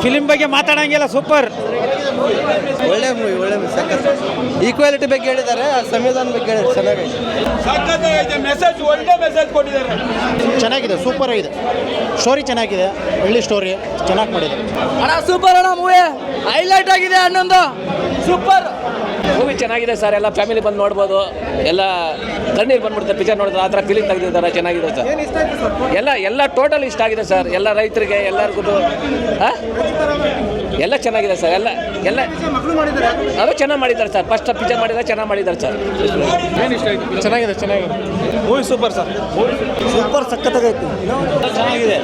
Film ಬಗ್ಗೆ ಮಾತಾಡಂಗಿಲ್ಲ, super. ಒಳ್ಳೆ movie, ಒಳ್ಳೆ ಮೂವಿ, ಸಖತ್. ಈಕ್ವಾಲಿಟಿ ಬಗ್ಗೆ ಹೇಳಿದ್ದಾರೆ, ಸಂವಿಧಾನ ಬಗ್ಗೆ ಹೇಳಿದ್ದಾರೆ, ಚೆನ್ನಾಗಿದೆ. ಮೆಸೇಜ್, ಒಳ್ಳೆ ಮೆಸೇಜ್ ಕೊಟ್ಟಿದ್ದಾರೆ. ಚೆನ್ನಾಗಿದೆ, ಸೂಪರ್ ಆಗಿದೆ. ಸ್ಟೋರಿ ಚೆನ್ನಾಗಿದೆ, ಒಳ್ಳೆ ಸ್ಟೋರಿ ಚೆನ್ನಾಗಿ ಮಾಡಿದೆ ಅಣ್ಣ. ಸೂಪರ್ ಅಣ್ಣ, ಮೂವಿ ಹೈಲೈಟ್ ಆಗಿದೆ. ಹನ್ನೊಂದು ಸೂಪರ್ ಮೂವಿ ಚೆನ್ನಾಗಿದೆ ಸರ್. ಎಲ್ಲ ಫ್ಯಾಮಿಲಿ ಬಂದು ನೋಡ್ಬೋದು. ಎಲ್ಲ ಕಣ್ಣೀರು ಬಂದ್ಬಿಡ್ತಾರೆ ಪಿಕ್ಚರ್ ನೋಡಿದ್ರೆ, ಆ ಥರ ಫೀಲಿಂಗ್ ತೆಗೆದಿದ್ದಾರೆ. ಚೆನ್ನಾಗಿದೆ ಸರ್. ಎಲ್ಲ ಟೋಟಲ್ ಇಷ್ಟ ಆಗಿದೆ ಸರ್. ಎಲ್ಲ ರೈತರಿಗೆ ಎಲ್ಲರಿಗೂ ಎಲ್ಲ ಚೆನ್ನಾಗಿದೆ ಸರ್. ಎಲ್ಲ ಅದು ಚೆನ್ನಾಗಿ ಮಾಡಿದ್ದಾರೆ ಸರ್. ಫಸ್ಟ್ ಪಿಕ್ಚರ್ ಮಾಡಿದ್ದಾರೆ, ಚೆನ್ನಾಗಿ ಮಾಡಿದ್ದಾರೆ ಸರ್. ಚೆನ್ನಾಗಿದೆ, ಮೂವಿ ಸೂಪರ್ ಸರ್. ಸೂಪರ್, ಸಖತ್ತಾಗೈತಿ. ಚೆನ್ನಾಗಿದೆ,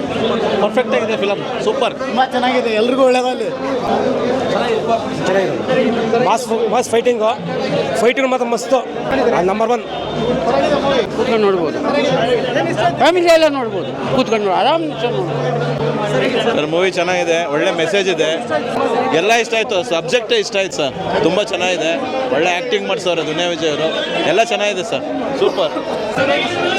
ಪರ್ಫೆಕ್ಟ್ ಆಗಿದೆ ಫಿಲಮ್. ಸೂಪರ್, ತುಂಬ ಚೆನ್ನಾಗಿದೆ, ಎಲ್ರಿಗೂ ಒಳ್ಳೆಯದಲ್ಲಿ. ಚೆನ್ನಾಗಿದೆ. ಮಾಸ್ ಫೈಟಿಂಗ್ ಮಾತ್ರ ಮಸ್ತು. ನಂಬರ್ 1. ಕೂತ್ಕೊಂಡು ನೋಡ್ಬೋದು, ಫ್ಯಾಮಿಲಿ ಎಲ್ಲ ನೋಡ್ಬೋದು, ಕೂತ್ಕೊಂಡು ಆರಾಮ್ ಸರ್. ಮೂವಿ ಚೆನ್ನಾಗಿದೆ, ಒಳ್ಳೆ ಮೆಸೇಜ್ ಇದೆ, ಎಲ್ಲ ಇಷ್ಟ ಆಯಿತು. ಸಬ್ಜೆಕ್ಟೇ ಇಷ್ಟ ಆಯ್ತು ಸರ್. ತುಂಬ ಚೆನ್ನಾಗಿದೆ, ಒಳ್ಳೆ ಆ್ಯಕ್ಟಿಂಗ್ ಮಾಡಿಸೋರು ದುನಿಯಾ ವಿಜಯ್ ಅವರು. ಎಲ್ಲ ಚೆನ್ನಾಗಿದೆ ಸರ್, ಸೂಪರ್.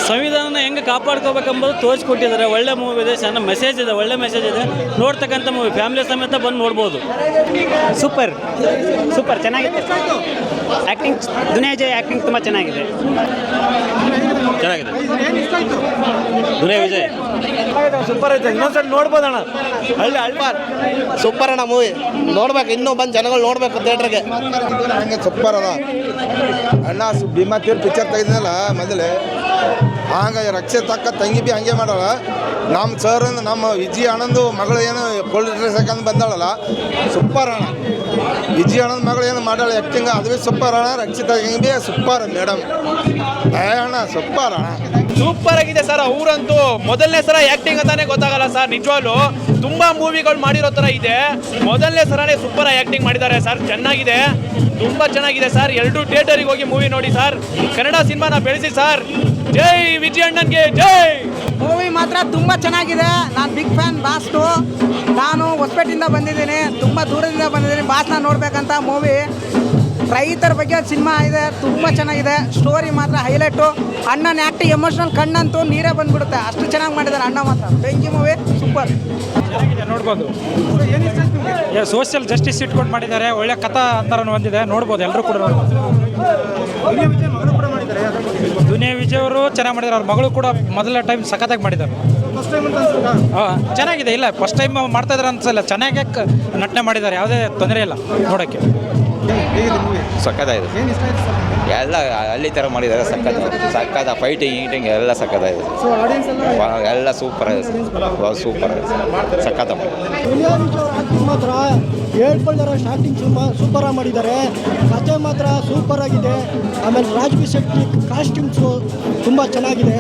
ಸಂವಿಧಾನ ಹೆಂಗೆ ಕಾಪಾಡ್ಕೋಬೇಕೆಂಬುದು ತೋರಿಸ್ಕೊಟ್ಟಿದ್ದಾರೆ. ಒಳ್ಳೆ ಮೂವಿ ಇದೆ, ಚೆನ್ನಾಗಿ ಮೆಸೇಜ್ ಇದೆ, ಒಳ್ಳೆ ಮೆಸೇಜ್ ಇದೆ. ನೋಡ್ತಕ್ಕಂಥ ಮೂವಿ ಫ್ಯಾಮಿಲಿ ಸಮೇತ ಬಂದು ನೋಡ್ಬೋದು. ಸೂಪರ್ ಚೆನ್ನಾಗಿದೆ. ಆ್ಯಕ್ಟಿಂಗ್, ದುನಿಯಾ ವಿಜಯ್ ಆ್ಯಕ್ಟಿಂಗ್ ತುಂಬ ಚೆನ್ನಾಗಿದೆ. ದುನಿಯಾ ವಿಜಯ್ ಸೂಪರ್ ಐತೆ. ಇನ್ನೊಂದ್ಸಲ ನೋಡ್ಬೋದಣ್ಣ. ಸೂಪರ್ ಅಣ್ಣ ಮೂವಿ. ನೋಡ್ಬೇಕು, ಇನ್ನೂ ಬಂದು ಜನಗಳು ನೋಡ್ಬೇಕು ಥಿಯೇಟ್ರಿಗೆ. ಹಂಗೆ ಸೂಪರ್ ಅದ ಅಣ್ಣ. ಭೀಮಾ ತೀರ್ ಪಿಕ್ಚರ್ ತೆಗೆದಿದ್ದಲ್ಲ ಮೊದಲೇ, ಹಂಗೆ ರಕ್ಷೆ ತಕ್ಕ ತಂಗಿ ಬಿ ಹಂಗೆ ಮಾಡೋಳ. ನಮ್ಮ ಸರ್ ನಮ್ಮ ವಿಜಯ್ ಆನಂದ್ ಮಗಳು ಏನು ಪೊಲೀಸ್ ಡ್ರೆಸ್ ಹಾಕಂದು ಬಂದಾಳಲ್ಲ, ಸೂಪರ್ ಅಣ್ಣ. ವಿಜಯ್ ಆನಂದ್ ಮಗಳು ಏನು ಮಾಡಾಳ ಆ್ಯಕ್ಟಿಂಗ್, ಅದು ಭೀ ಸೂಪರ್ ಅಣ್ಣ. ರಕ್ಷಿತಾ ತಂಗಿ ಬಿ ಸೂಪರ್ ಮೇಡಮ್. ಅಣ್ಣ ಸೂಪರ್ ಅಣ್ಣ, ಸೂಪರ್ ಆಗಿದೆ ಸರ್. ಅವರಂತೂ ಮೊದಲನೇ ಸಲ ಆ್ಯಕ್ಟಿಂಗ್ ಅಂತಾನೆ ಗೊತ್ತಾಗಲ್ಲ ಸರ್. ನಿಜವಾಗ್ಲೂ ತುಂಬ ಮೂವಿಗಳು ಮಾಡಿರೋ ಥರ ಇದೆ. ಮೊದಲನೇ ಸಲನೇ ಸೂಪರ್ ಆ್ಯಕ್ಟಿಂಗ್ ಮಾಡಿದ್ದಾರೆ ಸರ್. ಚೆನ್ನಾಗಿದೆ, ತುಂಬ ಚೆನ್ನಾಗಿದೆ ಸರ್. 2 ಥಿಯೇಟರಿಗೆ ಹೋಗಿ ಮೂವಿ ನೋಡಿ ಸರ್. ಕನ್ನಡ ಸಿನಿಮಾನ ಬೆಳೆಸಿ ಸರ್. ಜೈ ವಿಜಯ್ ಅಣ್ಣನ್ಗೆ ಜೈ. ಮೂವಿ ಮಾತ್ರ ತುಂಬ ಚೆನ್ನಾಗಿದೆ. ನಾನು ಬಿಗ್ ಫ್ಯಾನ್ ಬಾಸ್ದು. ನಾನು ಹೊಸಪೇಟೆಯಿಂದ ಬಂದಿದ್ದೀನಿ, ತುಂಬ ದೂರದಿಂದ ಬಂದಿದ್ದೀನಿ ಬಾಸ್ನ ನೋಡ್ಬೇಕಂತ. ಮೂವಿ ರೈತರ ಬಗ್ಗೆ ಸಿನಿಮಾ ಇದೆ, ತುಂಬ ಚೆನ್ನಾಗಿದೆ. ಸ್ಟೋರಿ ಮಾತ್ರ ಹೈಲೈಟು. ಅಣ್ಣನ ಆ್ಯಕ್ಟಿಂಗ್ ಎಮೋಷ್ನಲ್, ಕಣ್ಣಂತೂ ನೀರೇ ಬಂದ್ಬಿಡುತ್ತೆ, ಅಷ್ಟು ಚೆನ್ನಾಗಿ ಮಾಡಿದ್ದಾರೆ ಅಣ್ಣ ಮಾತ್ರ. ಬೆಂಕಿ ಮೂವಿ ಸೂಪರ್ ನೋಡ್ಬೋದು. ಸೋಷಿಯಲ್ ಜಸ್ಟಿಸ್ ಇಟ್ಕೊಂಡು ಮಾಡಿದ್ದಾರೆ. ಒಳ್ಳೆ ಕಥಾ ಅಂತರನ್ನು ಹೊಂದಿದೆ, ನೋಡ್ಬೋದು ಎಲ್ಲರೂ ಕೂಡ. ದುನಿಯಾ ವಿಜಯ್ ಅವರು ಚೆನ್ನಾಗಿ ಮಾಡಿದ್ದಾರೆ. ಅವ್ರ ಮಗಳು ಕೂಡ ಮೊದಲ ಟೈಮ್ ಸಖತ್ತಾಗಿ ಮಾಡಿದ್ದಾರೆ. ಚೆನ್ನಾಗಿದೆ. ಇಲ್ಲ, ಫಸ್ಟ್ ಟೈಮ್ ಮಾಡ್ತಾ ಇದ್ದಾರೆ ಅನ್ಸಲ್ಲ. ಚೆನ್ನಾಗಿ ನಟನೆ ಮಾಡಿದ್ದಾರೆ, ಯಾವುದೇ ತೊಂದರೆ ಇಲ್ಲ ನೋಡೋಕ್ಕೆ. ಸಕ್ಕತ್ತಾಗಿದೆ. ಎಲ್ಲ ಹಳ್ಳಿ ಥರ ಮಾಡಿದ್ದಾರೆ. ಸಕ್ಕತ್ತ ಫೈಟಿಂಗ್ ಎಲ್ಲ ಸಕ್ಕತ್ತಾಗಿದೆ. ಎಲ್ಲ ಸೂಪರ್ ಆಗಿದೆ ಸೂಪರ್ ಆಗಿದೆ, ಸಕ್ಕತ್ತ ಮಾತ್ರ ಹೇಳ್ಕೊಳ್ಳಾರ. ಸ್ಟಾರ್ಟಿಂಗ್ ಸೂಪರಾಗಿ ಮಾಡಿದ್ದಾರೆ. ಕಥೆ ಮಾತ್ರ ಸೂಪರ್ ಆಗಿದೆ. ಆಮೇಲೆ ರಾಜ್ಬಿ ಶೆಟ್ಟಿ ಕಾಸ್ಟ್ಯೂಮ್ಸು ತುಂಬ ಚೆನ್ನಾಗಿದೆ.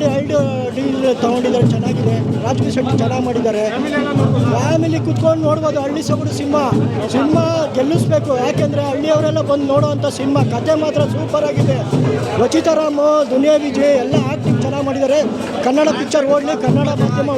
ಎರಡು ಡೀಲ್ ತೊಗೊಂಡಿದ್ದಾರೆ, ಚೆನ್ನಾಗಿದೆ. ರಾಜ್ಬಿ ಶೆಟ್ಟಿ ಚೆನ್ನಾಗಿ ಮಾಡಿದ್ದಾರೆ. ಫ್ಯಾಮಿಲಿ ಕುತ್ಕೊಂಡು ನೋಡ್ಬೋದು. ಹಳ್ಳಿ ಸೊಗಡು ಸಿನಿಮಾ ಗೆಲ್ಲಿಸ್ಬೇಕು. ಯಾಕೆಂದರೆ ಹಳ್ಳಿಯವರೆಲ್ಲ ಬಂದು ನೋಡೋವಂಥ ಸಿನಿಮಾ. ಕಥೆ ಮಾತ್ರ ಸೂಪರ್ ಆಗಿದೆ. ರಚಿತಾರಾಮ್, ದುನಿಯಾ ವಿಜಯ್ ಎಲ್ಲ ಆ್ಯಕ್ಟಿಂಗ್ ಚೆನ್ನಾಗಿ ಮಾಡಿದ್ದಾರೆ. ಕನ್ನಡ ಪಿಕ್ಚರ್ ಓಡಲಿ, ಕನ್ನಡ ಮಾಧ್ಯಮ